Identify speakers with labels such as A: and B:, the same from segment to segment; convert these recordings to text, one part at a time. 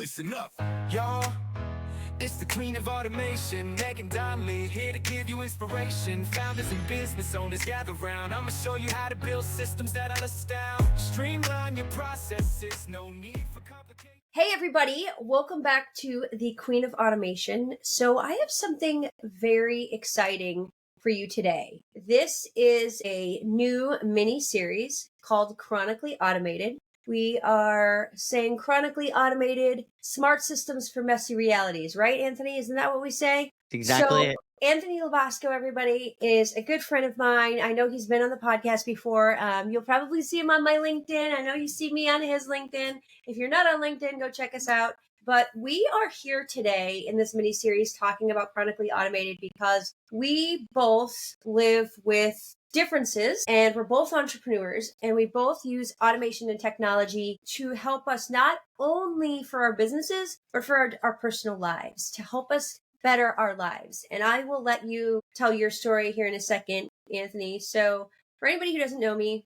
A: listen up, y'all. It's the Queen of Automation, Megan Donnelly, here to give you inspiration. Founders and business owners gather round. I'ma show you how to build systems that'll astound. Streamline your processes, no need for complicated.
B: Hey everybody, welcome back to the Queen of Automation. So I have something very exciting for you today. This is a new mini series called Chronically Automated. We are saying chronically automated smart systems for messy realities, right, Anthony? Isn't that what we say?
C: Exactly.
B: So, Anthony Lobosco, everybody, is a good friend of mine. I know he's been on the podcast before. You'll probably see him on my LinkedIn. I know you see me on his LinkedIn. If you're not on LinkedIn, go check us out. But we are here today in this mini series talking about chronically automated because we both live with differences and we're both entrepreneurs and we both use automation and technology to help us not only for our businesses, but for our personal lives, to help us better our lives. And I will let you tell your story here in a second, Anthony. So for anybody who doesn't know me,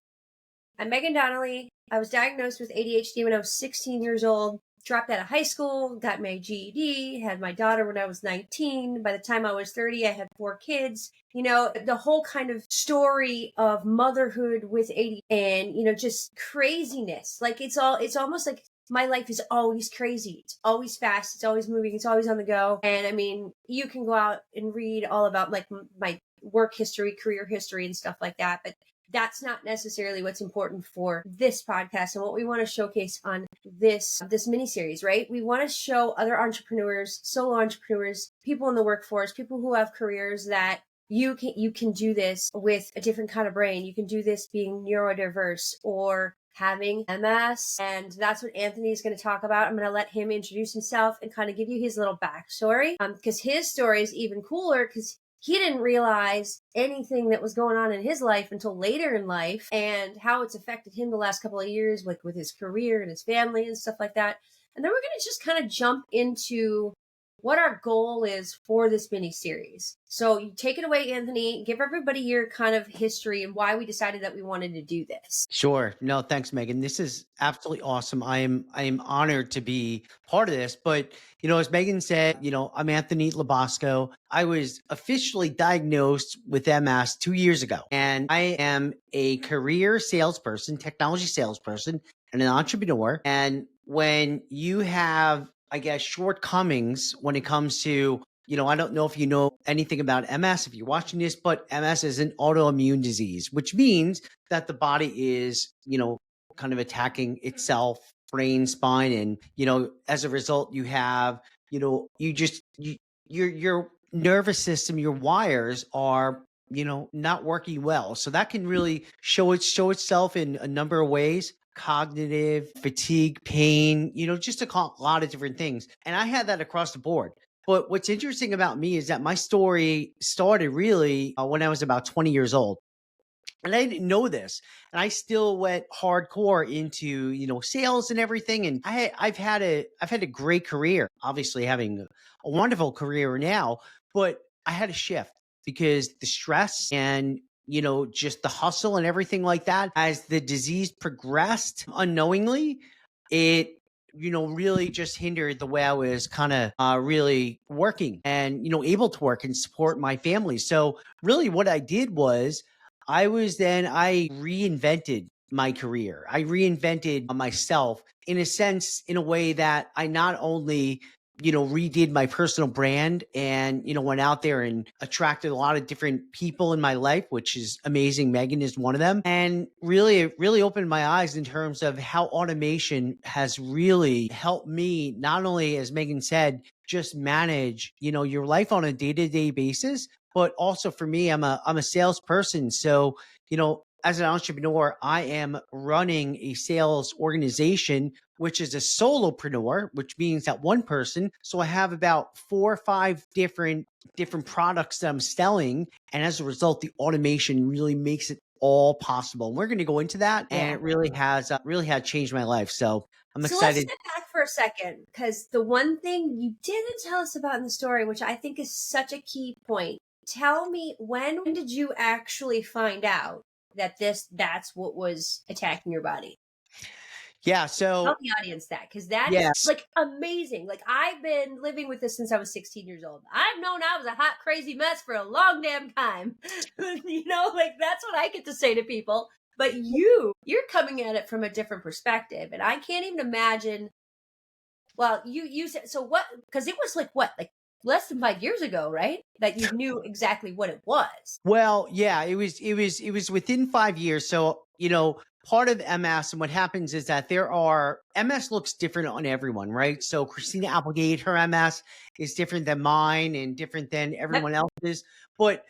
B: I'm Megan Donnelly. I was diagnosed with ADHD when I was 16 years old, dropped out of high school, got my GED, had my daughter when I was 19. By the time I was 30, I had 4 kids. You know, the whole kind of story of motherhood with ADHD and, you know, just craziness. Like it's almost like my life is always crazy. It's always fast. It's always moving. It's always on the go. And I mean, you can go out and read all about like my work history, career history and stuff like that. But that's not necessarily what's important for this podcast and what we want to showcase on this mini series, right? We want to show other entrepreneurs, solo entrepreneurs, people in the workforce, people who have careers that you can do this with a different kind of brain. You can do this being neurodiverse or having MS. And that's what Anthony is going to talk about. I'm going to let him introduce himself and kind of give you his little backstory. Because his story is even cooler because he didn't realize anything that was going on in his life until later in life and how it's affected him the last couple of years, like with his career and his family and stuff like that. And then we're going to just kind of jump into what our goal is for this mini series. So you take it away, Anthony. Give everybody your kind of history and why we decided that we wanted to do this.
C: Sure. No, thanks, Megan. This is absolutely awesome. I am honored to be part of this. But, you know, as Megan said, you know, I'm Anthony Lobosco. I was officially diagnosed with MS 2 years ago. And I am a career salesperson, technology salesperson, and an entrepreneur. And when you have, I guess, shortcomings when it comes to, you know, I don't know if you know anything about MS, if you're watching this, but MS is an autoimmune disease, which means that the body is, you know, kind of attacking itself, brain, spine. And, you know, as a result, you have, you know, your nervous system, your wires are, you know, not working well. So that can really show itself in a number of ways. Cognitive, fatigue, pain, you know, just a lot of different things. And I had that across the board. But what's interesting about me is that my story started really when I was about 20 years old. And I didn't know this. And I still went hardcore into, you know, sales and everything. And I've had a great career, obviously having a wonderful career now, but I had a shift because the stress and, you know, just the hustle and everything like that, as the disease progressed unknowingly, it, you know, really just hindered the way I was kind of really working and, you know, able to work and support my family. So really what I did was I reinvented my career. I reinvented myself in a sense, in a way that I not only, you know, redid my personal brand and, you know, went out there and attracted a lot of different people in my life, which is amazing. Megan is one of them. And really, it really opened my eyes in terms of how automation has really helped me, not only, as Megan said, just manage, you know, your life on a day-to-day basis, but also for me, I'm a salesperson. So, you know, as an entrepreneur, I am running a sales organization, which is a solopreneur, which means that one person. So I have about 4 or 5 different products that I'm selling. And as a result, the automation really makes it all possible. And we're going to go into that. And it really has changed my life. So I'm excited.
B: Let's step back for a second, because the one thing you didn't tell us about in the story, which I think is such a key point. Tell me, when did you actually find out that that's what was attacking your body?
C: Yeah.
B: Tell
C: So
B: the audience that, because that is
C: yes.
B: like amazing. Like, I've been living with this since I was 16 years old. I've known I was a hot, crazy mess for a long damn time. Like, that's what I get to say to people. But you're coming at it from a different perspective. And I can't even imagine. Well, you said, so what, because it was like what, like less than 5 years ago, right? That you knew exactly what it was.
C: Well, yeah, it was within 5 years. So, part of MS and what happens is that MS looks different on everyone, right? So Christina Applegate, her MS is different than mine and different than
B: Yep.
C: everyone else's. But,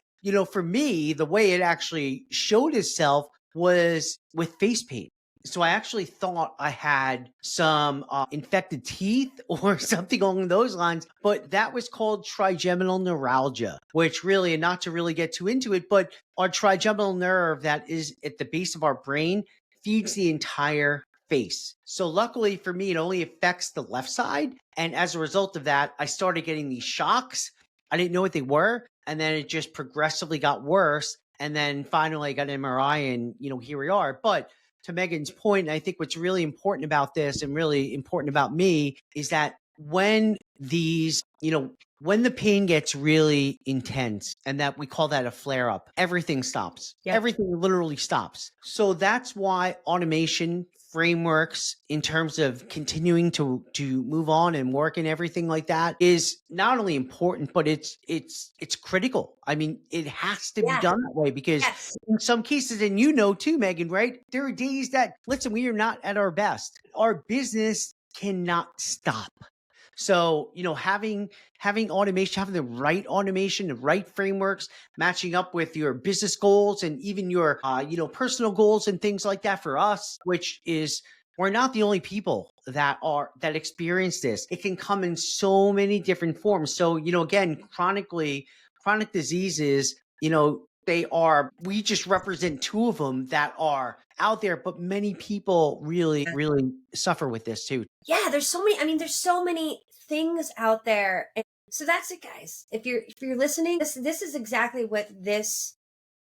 C: for me, the way it actually showed itself was with face paint. So I actually thought I had some infected teeth or something along those lines, but that was called trigeminal neuralgia, which really, and not to really get too into it, but our trigeminal nerve that is at the base of our brain feeds the entire face. So luckily for me, it only affects the left side. And as a result of that, I started getting these shocks. I didn't know what they were. And then it just progressively got worse. And then finally I got an MRI and, here we are. But to Megan's point, and I think what's really important about this and really important about me is that when when the pain gets really intense, and that we call that a flare up, everything stops.
B: Yep.
C: Everything literally stops. So that's why automation frameworks in terms of continuing to move on and work and everything like that is not only important, but it's critical. I mean, it has to be
B: Yeah.
C: done that way because
B: Yes.
C: in some cases, and too, Megan, right? There are days that, listen, we are not at our best. Our business cannot stop. So, having automation, having the right automation, the right frameworks, matching up with your business goals and even your, personal goals and things like that for us, which is, we're not the only people that experience this. It can come in so many different forms. So, again, chronic diseases, we just represent two of them that are out there, but many people really, really suffer with this too.
B: Yeah, there's so many things out there. And so that's it, guys. If you're listening, this is exactly what this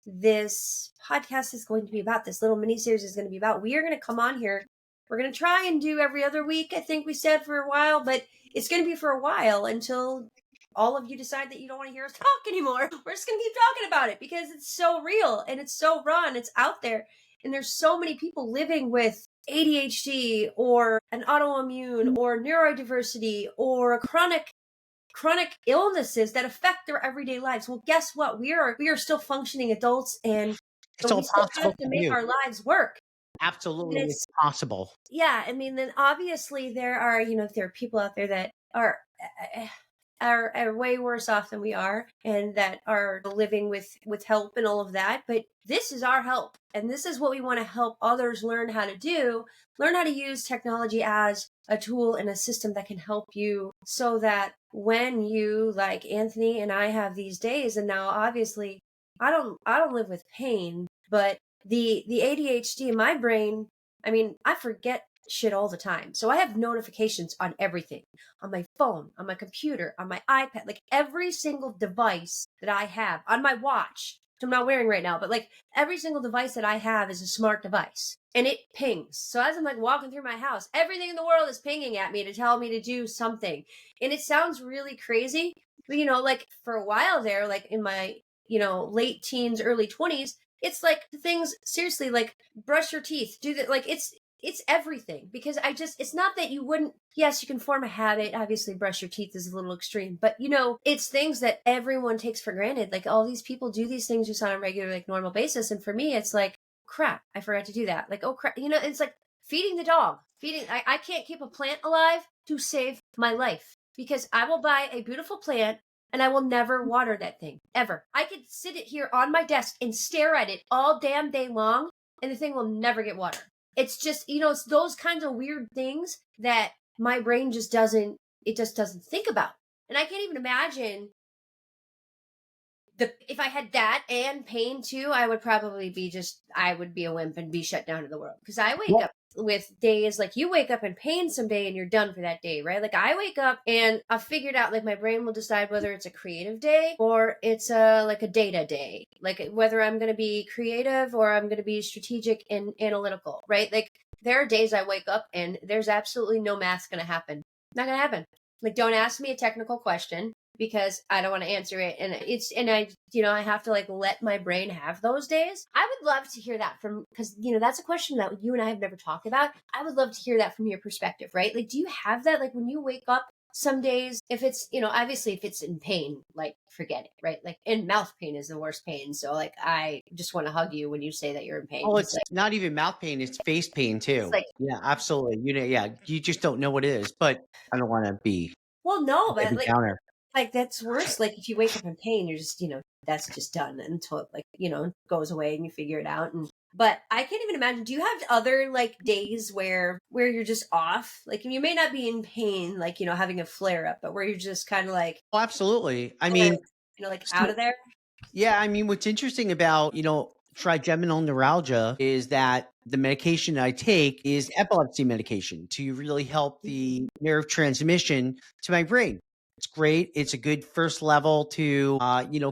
B: podcast is going to be about. This little mini series is going to be about. We are going to come on here. We're going to try and do every other week, I think we said, for a while, but it's going to be for a while until all of you decide that you don't want to hear us talk anymore. We're just going to keep talking about it because it's so real and it's so raw and it's out there. And there's so many people living with ADHD or an autoimmune or neurodiversity or chronic illnesses that affect their everyday lives. Well, guess what? We are still functioning adults, and
C: It's
B: so
C: all
B: we still
C: possible
B: have to
C: for
B: make
C: you.
B: our lives work.
C: Absolutely,
B: And
C: it's possible.
B: yeah, I mean, then obviously there are people out there that are way worse off than we are, and that are living with help and all of that. But this is our help, and this is what we want to help others learn how to do. Learn how to use technology as a tool and a system that can help you, so that when you, like Anthony and I, have these days, and now obviously I don't live with pain, but the ADHD in my brain, I mean, I forget shit all the time. So I have notifications on everything, on my phone, on my computer, on my iPad, like every single device that I have, on my watch, which I'm not wearing right now, but like every single device that I have is a smart device, and it pings. So as I'm like walking through my house, everything in the world is pinging at me to tell me to do something. And it sounds really crazy, but like for a while there, like in my, late teens, early 20s, it's like things, seriously, like brush your teeth, do that. Like it's everything, because it's not that you wouldn't, yes, you can form a habit. Obviously, brush your teeth is a little extreme, but it's things that everyone takes for granted. Like, all these people do these things just on a regular, like, normal basis. And for me, it's like, crap, I forgot to do that. Like, oh crap, it's like feeding the dog. I can't keep a plant alive to save my life, because I will buy a beautiful plant and I will never water that thing, ever. I could sit it here on my desk and stare at it all damn day long, and the thing will never get water. It's just, it's those kinds of weird things that my brain just doesn't think about. And I can't even imagine if I had that and pain too, I would probably I would be a wimp and be shut down in the world. Because I wake up with days, like you wake up in pain someday and you're done for that day, right? Like I wake up and I've figured out, like, my brain will decide whether it's a creative day or it's like a data day, like whether I'm going to be creative or I'm going to be strategic and analytical, right? Like there are days I wake up and there's absolutely no math's going to happen. Not going to happen. Like, don't ask me a technical question because I don't want to answer it. And I have to like let my brain have those days. I would love to hear that because, that's a question that you and I have never talked about. I would love to hear that from your perspective, right? Like, do you have that? Like when you wake up, some days, if it's, obviously if it's in pain, like forget it, right? Like, and mouth pain is the worst pain. So like, I just want to hug you when you say that you're in pain.
C: Oh,
B: It's
C: it's not even mouth pain, it's face pain
B: it's
C: too.
B: like,
C: Yeah, absolutely. Yeah, you just don't know what it is, but I don't wanna be
B: well, no, but
C: Debbie Downer.
B: like that's worse. Like if you wake up in pain, you're just, that's just done until it like, goes away and you figure it out. But I can't even imagine. Do you have other like days where you're just off? Like you may not be in pain, like, having a flare up, but where you're just kind of like,
C: Oh, absolutely. I
B: kinda,
C: mean,
B: like out
C: so
B: of there?
C: yeah, I mean, what's interesting about, trigeminal neuralgia is that the medication I take is epilepsy medication to really help the nerve transmission to my brain. It's great. It's a good first level to,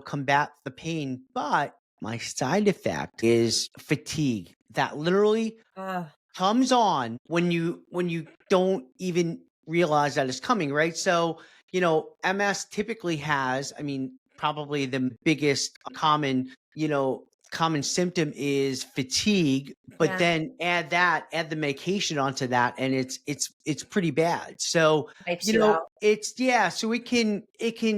C: combat the pain. But my side effect is fatigue that literally
B: Uh,
C: comes on when you don't even realize that it's coming, right? So, MS typically has, I mean, probably the biggest common symptom is fatigue, but
B: yeah,
C: then add the medication onto that and it's pretty bad. So,
B: wipes you out.
C: it's yeah, so it can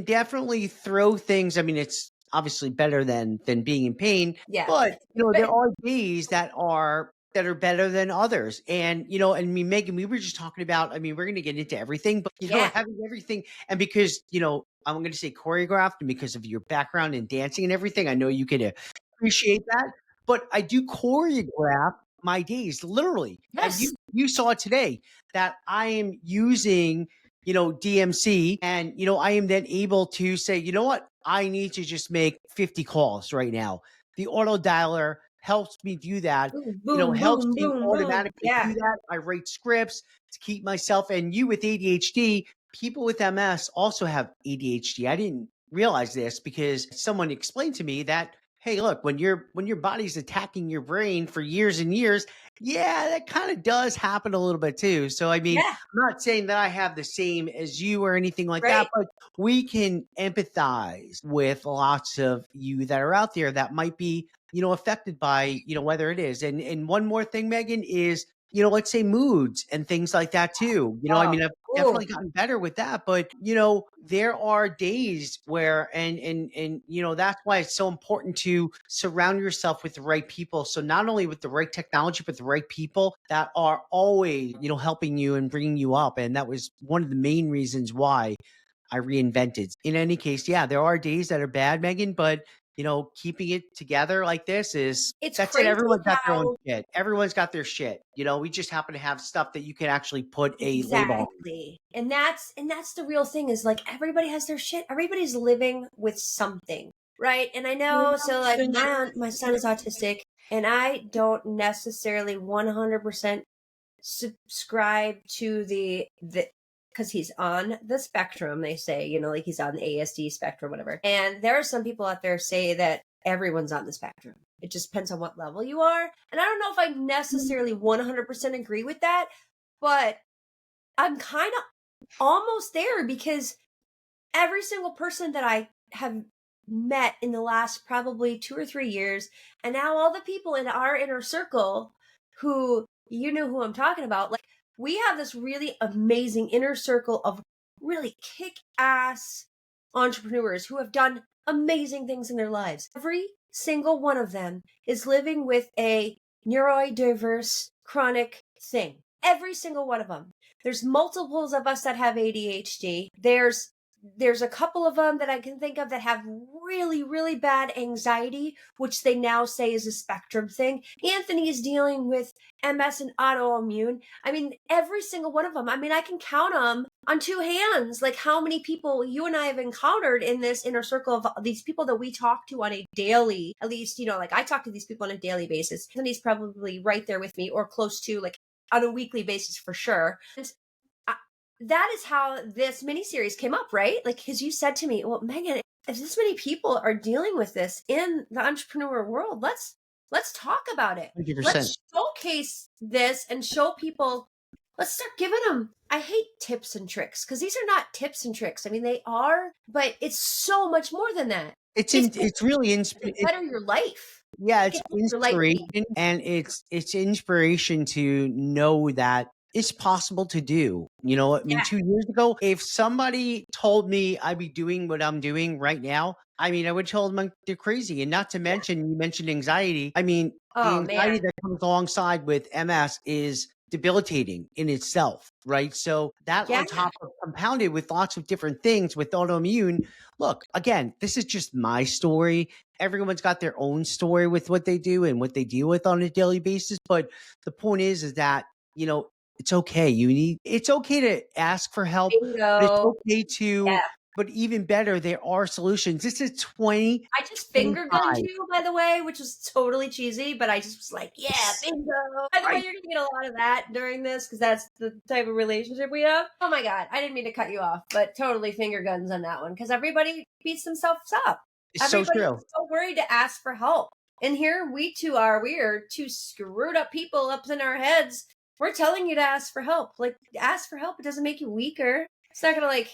C: definitely throw things. I mean, it's obviously better than being in pain,
B: Yeah,
C: but there
B: but
C: are days that are better than others. And, and me, Megan, we were just talking about, I mean, we're going to get into everything, but,
B: yeah,
C: having everything. And because, I'm going to say choreographed and because of your background in dancing and everything, I know you can appreciate that. But I do choreograph my days literally. And
B: yes,
C: you saw it today that I am using, DMC and, I am then able to say, you know what? I need to just make 50 calls right now. The auto dialer helps me do that,
B: boom, boom,
C: helps
B: boom,
C: me
B: boom, boom.
C: automatically
B: Yeah,
C: do that. I write scripts to keep myself, and you with ADHD, people with MS also have ADHD. I didn't realize this because someone explained to me that, hey, look, when your body's attacking your brain for years and years, yeah, that kind of does happen a little bit too. So I mean,
B: yeah,
C: I'm not saying that I have the same as you or anything like that,
B: right.
C: but we can empathize with lots of you that are out there that might be, affected by, whether it is. And one more thing, Megan, is, let's say moods and things like that too. I
B: Oh,
C: mean, I've
B: ooh,
C: definitely gotten better with that, but there are days where and that's why it's so important to surround yourself with the right people. So not only with the right technology, but the right people that are always, helping you and bringing you up. And that was one of the main reasons why I reinvented. In any case, yeah, there are days that are bad, Megan, but keeping it together like this is
B: it's
C: that's it.
B: crazy
C: Everyone's got their own
B: how
C: shit. Everyone's got their shit. We just happen to have stuff that you can actually put a label on.
B: exactly. And that's the real thing is like everybody has their shit. Everybody's living with something, right? And I know so like my son is autistic and I don't necessarily 100% subscribe to the because he's on the spectrum, they say, like he's on the ASD spectrum, whatever. And there are some people out there say that everyone's on the spectrum. It just depends on what level you are. And I don't know if I necessarily 100% agree with that, but I'm kind of almost there because every single person that I have met in the last probably 2 or 3 years, and now all the people in our inner circle who you know who I'm talking about, like we have this really amazing inner circle of really kick ass entrepreneurs who have done amazing things in their lives. Every single one of them is living with a neurodiverse chronic thing. Every single one of them. There's multiples of us that have ADHD. There's a couple of them that I can think of that have really, really bad anxiety, which they now say is a spectrum thing. Anthony is dealing with MS and autoimmune. I mean, every single one of them. I mean, I can count them on two hands, like how many people you and I have encountered in this inner circle of these people that we talk to on a daily, at least, like I talk to these people on a daily basis. Anthony's probably right there with me or close to, like on a weekly basis for sure. And that is how this miniseries came up, right? Like, because you said to me, well, Megan, if this many people are dealing with this in the entrepreneur world, Let's talk about it.
C: 100%.
B: Let's showcase this and show people. Let's start giving them. I hate tips and tricks because these are not tips and tricks. I mean, they are, but it's so much more than that.
C: It's really
B: To better your life.
C: yeah,
B: It
C: it's
B: can make your life
C: inspiration, and it's inspiration to know that it's possible to do. You know, I mean,
B: Yeah.
C: 2 years ago, if somebody told me I'd be doing what I'm doing right now, I mean, I would tell them they're crazy. And not to mention, you mentioned anxiety. I mean, the
B: Oh
C: anxiety
B: man.
C: that comes alongside with MS is debilitating in itself, right? So that
B: Yeah.
C: on top of compounded with lots of different things with autoimmune. Look, again, this is just my story. Everyone's got their own story with what they do and what they deal with on a daily basis. But the point is that, you know, it's okay. It's okay to ask for help, but it's
B: Bingo.
C: okay to,
B: Yeah.
C: but even better, there are solutions. This is
B: I just finger gunned
C: 2025.
B: you, by the way, which was totally cheesy, but I just was like, yeah, bingo. By the way,
C: Right.
B: you're gonna get a lot of that during this because that's the type of relationship we have. Oh my god, I didn't mean to cut you off, but totally finger guns on that one because everybody beats themselves up.
C: It's so
B: Everybody's
C: true.
B: so worried to ask for help. And here we are two screwed up people up in our heads. We're telling you to ask for help. Like, ask for help. It doesn't make you weaker. It's not gonna like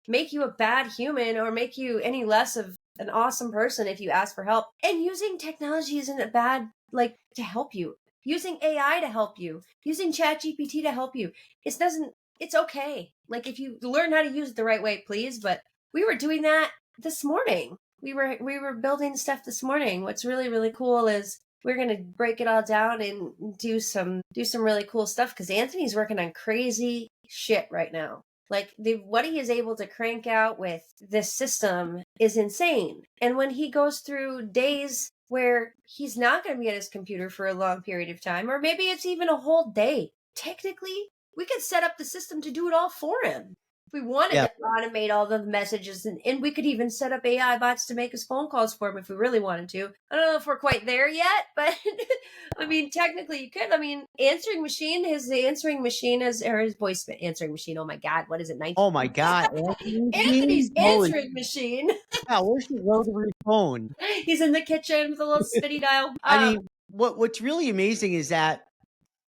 B: make you a bad human or make you any less of an awesome person if you ask for help. And using technology isn't a bad, like, to help you. Using AI to help you, using ChatGPT to help you. It's okay. Like, if you learn how to use it the right way, please. But we were doing that this morning. We were building stuff this morning. What's really, really cool is we're gonna break it all down and do some really cool stuff because Anthony's working on crazy shit right now. Like what he is able to crank out with this system is insane. And when he goes through days where he's not going to be at his computer for a long period of time, or maybe it's even a whole day, technically, we could set up the system to do it all for him. If we wanted
C: Yeah.
B: to automate all the messages, and we could even set up AI bots to make his phone calls for him if we really wanted to. I don't know if we're quite there yet, but I mean, technically you could. I mean, his answering machine is, or his voice answering machine. Oh my God, what is it?
C: Oh my God.
B: Anthony's
C: Holy
B: answering machine.
C: cow, where's your rotary phone?
B: He's in the kitchen with a little spinny dial.
C: I mean, what's really amazing is that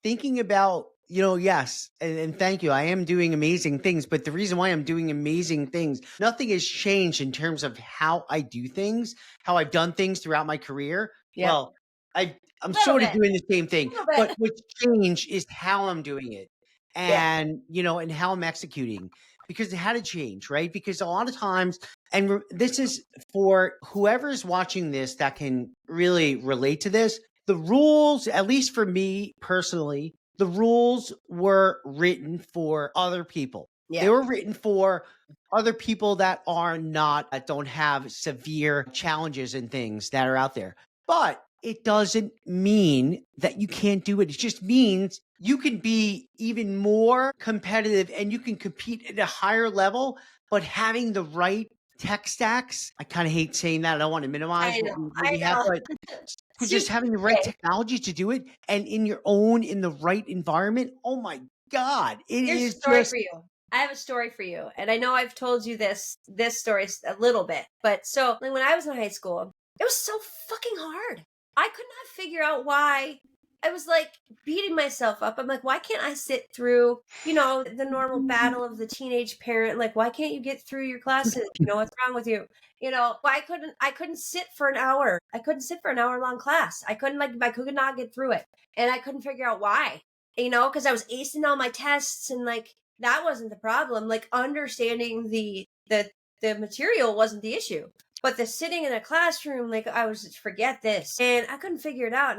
C: thinking about, you know, yes, and thank you. I am doing amazing things, but the reason why I'm doing amazing things, nothing has changed in terms of how I do things, how I've done things throughout my career.
B: Yeah.
C: Well, I'm
B: Little
C: sort of
B: bit.
C: doing the same thing,
B: Little bit.
C: but what's changed is how I'm doing it,
B: Yeah.
C: and you know, and how I'm executing. Because it had to change, right? Because a lot of times, and this is for whoever's watching this that can really relate to this. The rules, at least for me personally, the rules were written for other people. They
B: Yeah.
C: were written for other people that don't have severe challenges and things that are out there. But it doesn't mean that you can't do it. It just means you can be even more competitive and you can compete at a higher level, but having the right tech stacks. I kind of hate saying that. I don't want to minimize
B: I
C: what
B: know.
C: we have, but just having the right technology to do it and in the right environment. Oh my God. It
B: Here's a
C: is
B: story
C: just,
B: for you. I have a story for you, and I know I've told you this story a little bit, but so like, when I was in high school, it was so fucking hard. I could not figure out why. I was like beating myself up. I'm like, why can't I sit through, the normal battle of the teenage parent? Like, why can't you get through your classes? What's wrong with you? Why I couldn't sit for an hour. I couldn't sit for an hour long class. I could not get through it. And I couldn't figure out why. Because I was acing all my tests and like that wasn't the problem. Like understanding the material wasn't the issue. But the sitting in a classroom, like I was forget this. And I couldn't figure it out.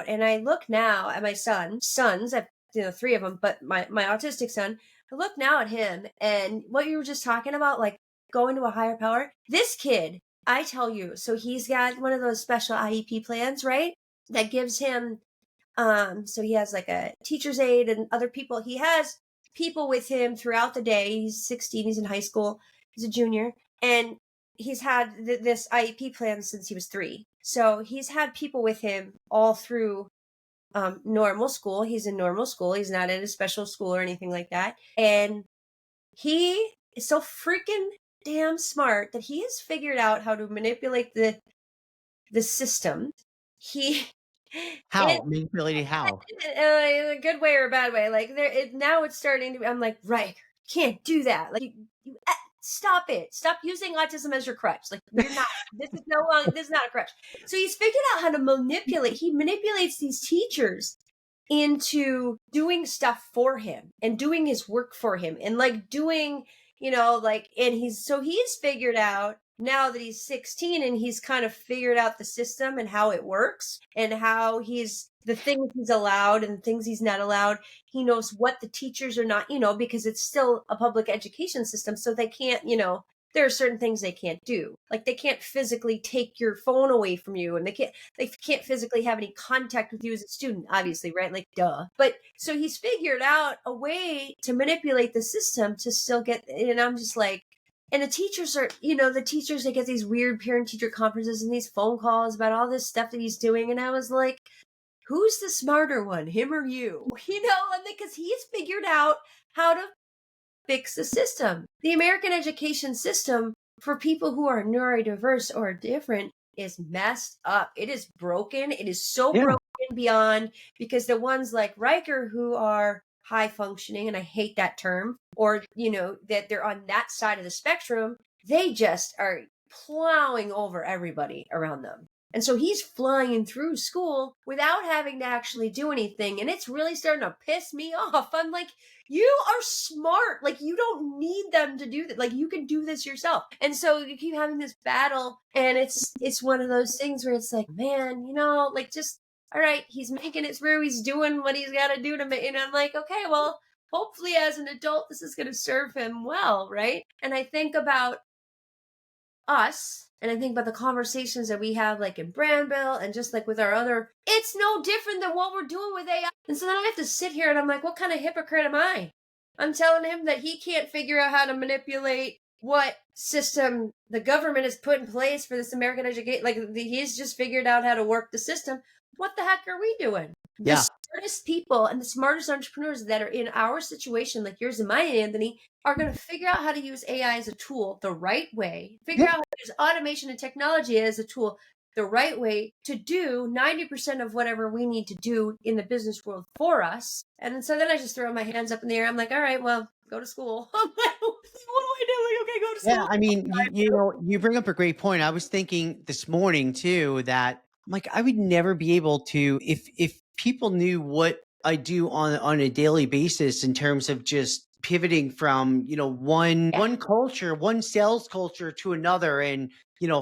B: And I look now at my sons, I've three of them, but my autistic son, I look now at him and what you were just talking about, like going to a higher power. This kid, I tell you, so he's got one of those special IEP plans, right? That gives him so he has like a teacher's aide and other people. He has people with him throughout the day. He's 16. He's in high school. He's a junior. And he's had this IEP plan since he was 3. So he's had people with him all through normal school. He's in normal school. He's not in a special school or anything like that. And he is so freaking damn smart that he has figured out how to manipulate the system he
C: How? Manipulated how?
B: in a good way or a bad way. Like now it's starting to. I'm like, right, can't do that. Like stop it. Stop using autism as your crutch. Like you're not. This is no longer. This is not a crutch. So he's figured out how to manipulate. He manipulates these teachers into doing stuff for him and doing his work for him and like doing, like, and he's figured out now that he's 16 and he's kind of figured out the system and how it works and how the things he's allowed and things he's not allowed. He knows what the teachers are not, because it's still a public education system. So they can't, there are certain things they can't do. Like they can't physically take your phone away from you and they can't physically have any contact with you as a student, obviously, right? Like duh. But so he's figured out a way to manipulate the system to still get, and I'm just like, and the teachers are, they get these weird parent teacher conferences and these phone calls about all this stuff that he's doing. And I was like, who's the smarter one, him or you? And because he's figured out how to fix the system. The American education system for people who are neurodiverse or different is messed up. It is broken. It is so broken beyond, because the ones like Riker who are high functioning, and I hate that term, or, that they're on that side of the spectrum, they just are plowing over everybody around them. And so he's flying through school without having to actually do anything. And it's really starting to piss me off. I'm like, you are smart. Like, you don't need them to do that. Like, you can do this yourself. And so you keep having this battle. And it's one of those things where it's like, man, like just, all right, he's making it through. He's doing what he's got to do to make. And I'm like, okay, well, hopefully as an adult, this is going to serve him well. Right. And I think about us, and I think about the conversations that we have like in Brandville and just like with our other, it's no different than what we're doing with AI. And so then I have to sit here and I'm like, what kind of hypocrite am I? I'm telling him that he can't figure out how to manipulate what system the government has put in place for this American education. Like he's just figured out how to work the system. What the heck are we doing?
C: Yeah.
B: The smartest people and the smartest entrepreneurs that are in our situation, like yours and mine, Anthony, are going to figure out how to use AI as a tool the right way, figure out how to use automation and technology as a tool the right way to do 90% of whatever we need to do in the business world for us. And so then I just throw my hands up in the air. I'm like, all right, well, go to school. I'm like, what do I do? Like, okay, go to school.
C: Yeah, I mean, you bring up a great point. I was thinking this morning too that I'm like, I would never be able to, if people knew what I do on a daily basis in terms of just pivoting from, one culture, one sales culture to another, and,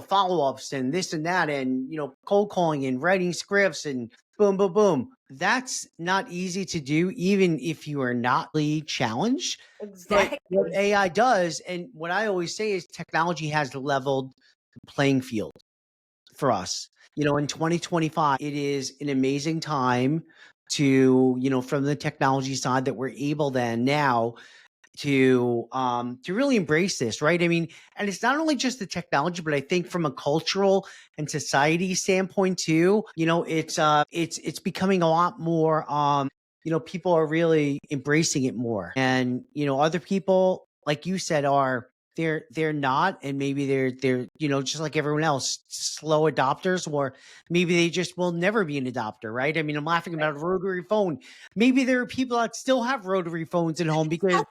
C: follow-ups and this and that, and, cold calling and writing scripts and boom, boom, boom. That's not easy to do, even if you are not really challenged.
B: Exactly.
C: But what AI does, and what I always say is technology has leveled the playing field for us. In 2025, it is an amazing time to, from the technology side, that we're able then now to really embrace this, right? I mean, and it's not only just the technology, but I think from a cultural and society standpoint too, it's becoming a lot more people are really embracing it more. And other people, like you said, they're not, and maybe they're just like everyone else, slow adopters, or maybe they just will never be an adopter, right? I mean, I'm laughing about a rotary phone. Maybe there are people that still have rotary phones at home because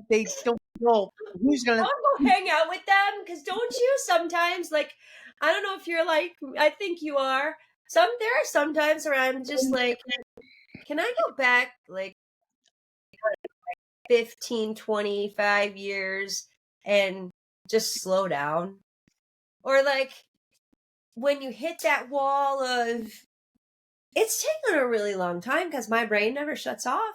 C: they don't know who's gonna
B: go hang out with them, because don't you sometimes, like, I don't know if you're like, I think you are. There are some times where I'm just like, can I go back like 15, 25 years and just slow down? Or like when you hit that wall of, it's taken a really long time because my brain never shuts off.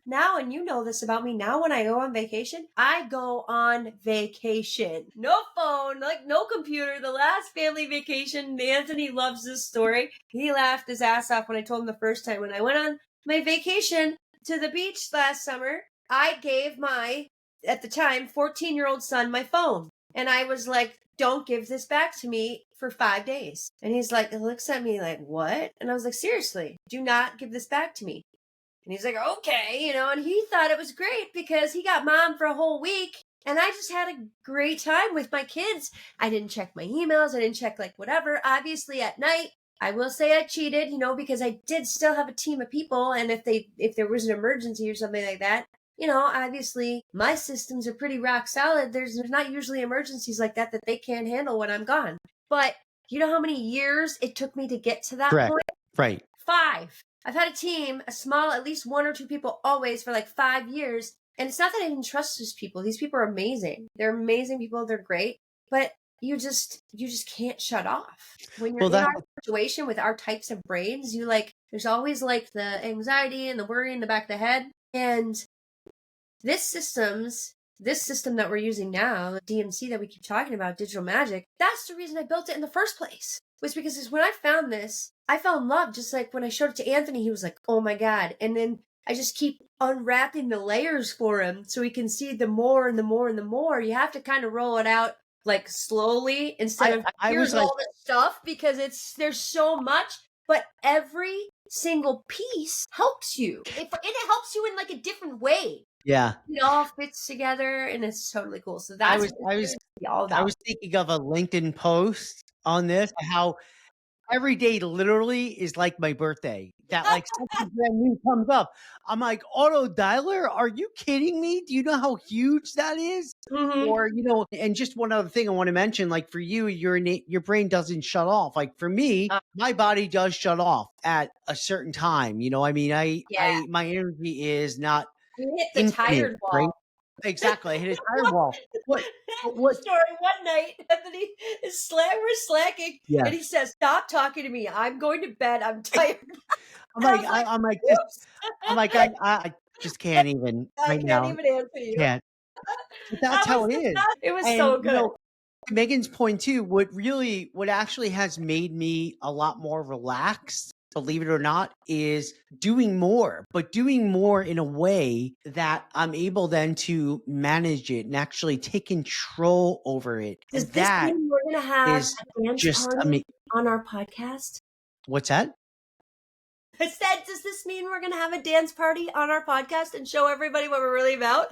B: Now, and you know this about me, now when I go on vacation, I go on vacation. No phone, like no computer. The last family vacation, Anthony loves this story. He laughed his ass off when I told him the first time. When I went on my vacation to the beach last summer, I gave my, at the time, 14-year-old son my phone. And I was like, don't give this back to me for 5 days. And he's like, he looks at me like, what? And I was like, seriously, do not give this back to me. And he's like, okay, and he thought it was great because he got mom for a whole week. And I just had a great time with my kids. I didn't check my emails. I didn't check like whatever. Obviously at night, I will say I cheated, because I did still have a team of people, and if there was an emergency or something like that, obviously my systems are pretty rock solid. There's not usually emergencies like that they can't handle when I'm gone. But you know how many years it took me to get to that
C: Correct.
B: point?
C: Right.
B: 5. I've had a team, a small, at least 1 or 2 people always for like 5 years. And it's not that I didn't trust these people. These people are amazing. They're amazing people. They're great. But you just can't shut off. When you're
C: Well,
B: in
C: that
B: our situation with our types of brains, there's always like the anxiety and the worry in the back of the head. And this system that we're using now, DMC that we keep talking about, digital magic, that's the reason I built it in the first place. Was because when I found this, I fell in love. Just like when I showed it to Anthony, he was like, oh my God. And then I just keep unwrapping the layers for him so he can see the more and the more and the more. You have to kind of roll it out like slowly instead of
C: I
B: here's
C: was like,
B: all this stuff, because there's so much, but every single piece helps you. It helps you in like a different way.
C: yeah.
B: It all fits together and it's totally cool. So
C: I
B: that's
C: was
B: what
C: I
B: it's
C: was
B: all
C: I
B: about.
C: was thinking of a LinkedIn post on this, how every day literally is like my birthday. That like something brand new comes up. I'm like, auto dialer? Are you kidding me? Do you know how huge that is?
B: Mm-hmm.
C: Or, and just one other thing I want to mention, like for you, your brain doesn't shut off. Like for me, my body does shut off at a certain time. I mean,
B: Yeah.
C: my energy is not
B: You hit the
C: infinite,
B: tired
C: right?
B: wall.
C: Exactly. I hit a tire wall. What?
B: Story one night, Anthony we're slacking,
C: Yeah.
B: and he says, "Stop talking to me. I'm going to bed. I'm tired."
C: I'm
B: And I
C: like,
B: was like,
C: I'm like,
B: "Oops."
C: I'm like, I just can't even
B: I
C: right
B: can't
C: now.
B: even answer you.
C: Can't. But that's how it is.
B: It was
C: And
B: so good.
C: to Megan's point too, what actually has made me a lot more relaxed, believe it or not, is doing more, but doing more in a way that I'm able then to manage it and actually take control over it.
B: Does
C: And
B: this
C: that
B: mean we're going to have
C: is
B: a dance
C: just,
B: party on our podcast?
C: what's that?
B: I said, does this mean we're going to have a dance party on our podcast and show everybody what we're really about?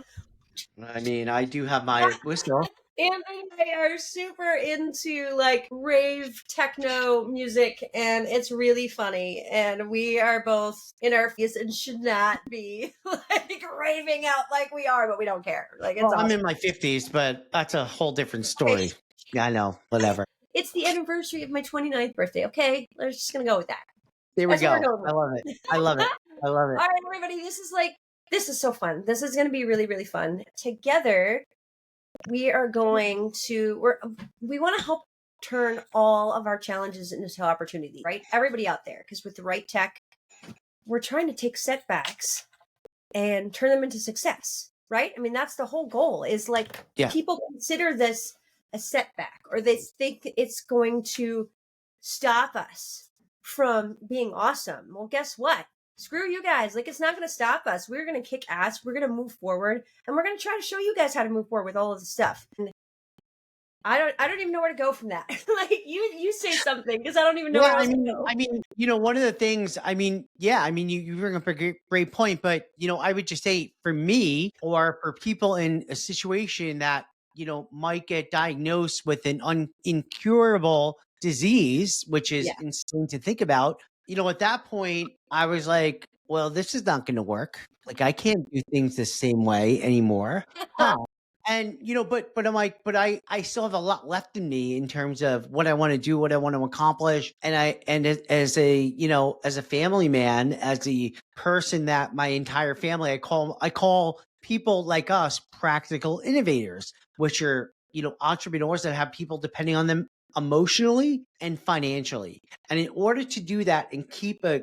C: I mean, I do have my whistle.
B: Anthony and I are super into like rave techno music, and it's really funny. And we are both in our 50s and should not be like raving out like we are, but we don't care. Like, it's
C: Well, I'm
B: awesome.
C: in my 50s, but that's a whole different story. Yeah, I know. Whatever.
B: It's the anniversary of my 29th birthday. Okay, we're just gonna go with that.
C: There we
B: That's what we're
C: go.
B: going
C: I
B: with.
C: love it. I love it. I love it.
B: All right, everybody, this is so fun. This is going to be really, really fun. Together, we are going to we want to help turn all of our challenges into opportunity, right? Everybody out there, because with the right tech, we're trying to take setbacks and turn them into success, right? I mean, that's the whole goal. Is like people consider this a setback, or they think it's going to stop us from being awesome. Well, guess what? Screw you guys. Like, it's not going to stop us. We're going to kick ass. We're going to move forward, and we're going to try to show you guys how to move forward with all of the stuff. And I don't even know where to go from that. Like, you say something, because I don't even know where else to go.
C: I mean, one of the things, you bring up a great point, but I would just say for me, or for people in a situation that might get diagnosed with an incurable disease, which is insane to think about. At that point, I was like, well, this is not going to work. Like, I can't do things the same way anymore. Huh. And but I'm like, but I still have a lot left in me in terms of what I want to do, what I want to accomplish. And as a family man, as a person that my entire family, I call people like us practical innovators, which are entrepreneurs that have people depending on them emotionally and financially. And in order to do that and keep a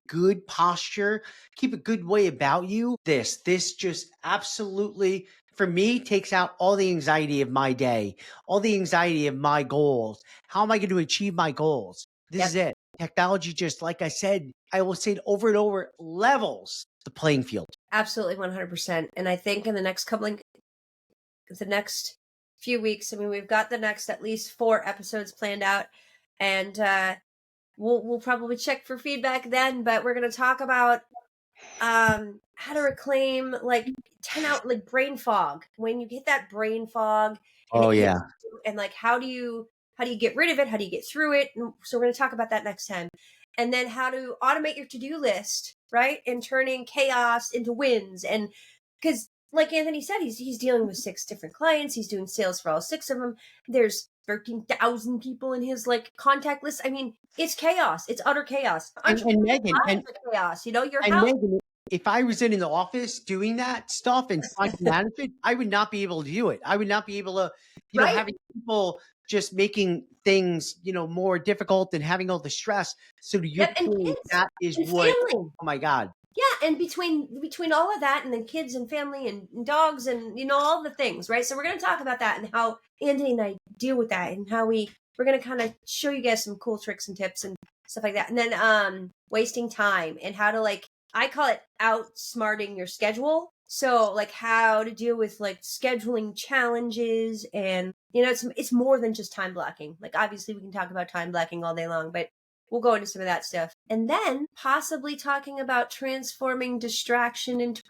C: good posture, keep a good way about you, this just absolutely, for me, takes out all the anxiety of my day, all the anxiety of my goals. How am I going to achieve my goals? This is it. Technology, just like I said, I will say it over and over, levels the playing field. Absolutely,
B: 100%. And I think in the next few weeks, I mean, we've got the next at least 4 episodes planned out, and we'll probably check for feedback then. But we're going to talk about how to reclaim like 10 out like brain fog, when you get that brain fog and and like how do you How do you get rid of it? How do you get through it? So we're going to talk about that next time. And then how to automate your to-do list, right? And turning chaos into wins. And because like Anthony said, he's dealing with 6 different clients. He's doing sales for all 6 of them. There's 13,000 people in his like contact list. I mean, it's chaos. It's utter chaos.
C: And Megan,
B: Chaos. You know, your
C: and
B: house.
C: Megan, if I was in the office doing that stuff and trying to manage it, I would not be able to do it. I would not be able to,
B: Right.
C: having people just making things, more difficult and having all the stress. So to your
B: Yep, and
C: point,
B: kids
C: that is
B: and
C: what,
B: family.
C: oh my God.
B: Yeah, and between all of that and then kids and family and dogs and all the things, right? So we're going to talk about that and how Anthony and I deal with that and how we're going to kind of show you guys some cool tricks and tips and stuff like that. And then wasting time and how to like I call it outsmarting your schedule. So like how to deal with like scheduling challenges and it's more than just time blocking. Like obviously we can talk about time blocking all day long, but we'll go into some of that stuff. And then possibly talking about transforming distraction into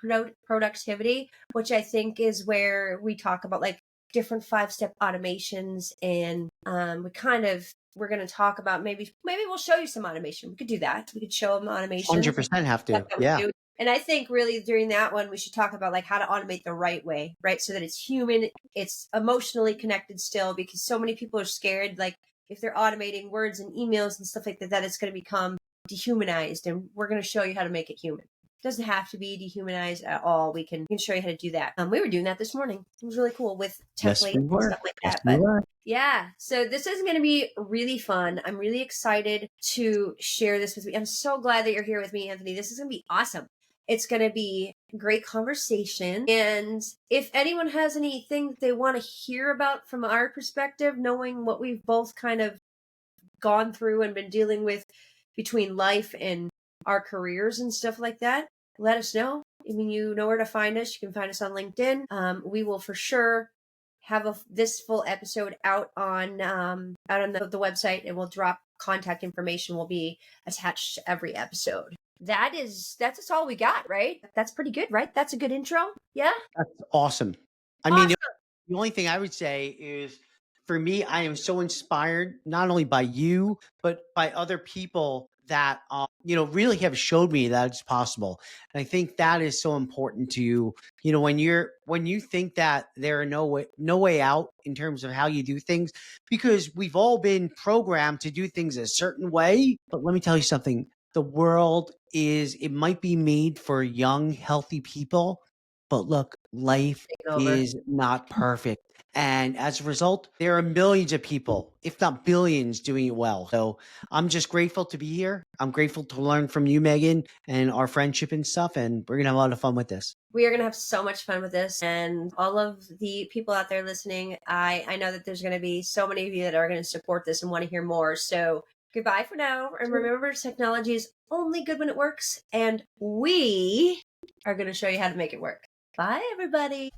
B: productivity, which I think is where we talk about like different 5-step automations. And we're going to talk about maybe we'll show you some automation. We could do that. We could show them automation.
C: 100% have to. Yeah.
B: And I think really during that one, we should talk about like how to automate the right way, right? So that it's human, it's emotionally connected still, because so many people are scared. Like if they're automating words and emails and stuff like that, it's going to become dehumanized. And we're going to show you how to make it human. It doesn't have to be dehumanized at all. We can show you how to do that. We were doing that this morning. It was really cool with templates and stuff like that. But yeah, so this is going to be really fun. I'm really excited to share this with you. I'm so glad that you're here with me, Anthony. This is going to be awesome. It's going to be a great conversation. And if anyone has anything they want to hear about from our perspective, knowing what we've both kind of gone through and been dealing with between life and our careers and stuff like that, let us know. I mean, you know where to find us. You can find us on LinkedIn. We will for sure have this full episode out on the website, and we'll drop contact information will be attached to every episode. That's all we got, right? That's pretty good, right? That's a good intro. Yeah.
C: That's awesome. I mean, the only thing I would say is for me, I am so inspired not only by you, but by other people that, really have showed me that it's possible. And I think that is so important to you. When you think that there are no way out in terms of how you do things, because we've all been programmed to do things a certain way. But let me tell you something. The world it might be made for young, healthy people, but look, life is not perfect. And as a result, there are millions of people, if not billions, doing it well. So I'm just grateful to be here. I'm grateful to learn from you, Megan, and our friendship and stuff. And we're going to have a lot of fun with this.
B: We are going to have so much fun with this. And all of the people out there listening, I know that there's going to be so many of you that are going to support this and want to hear more. So goodbye for now. And remember, technology is only good when it works. And we are going to show you how to make it work. Bye, everybody.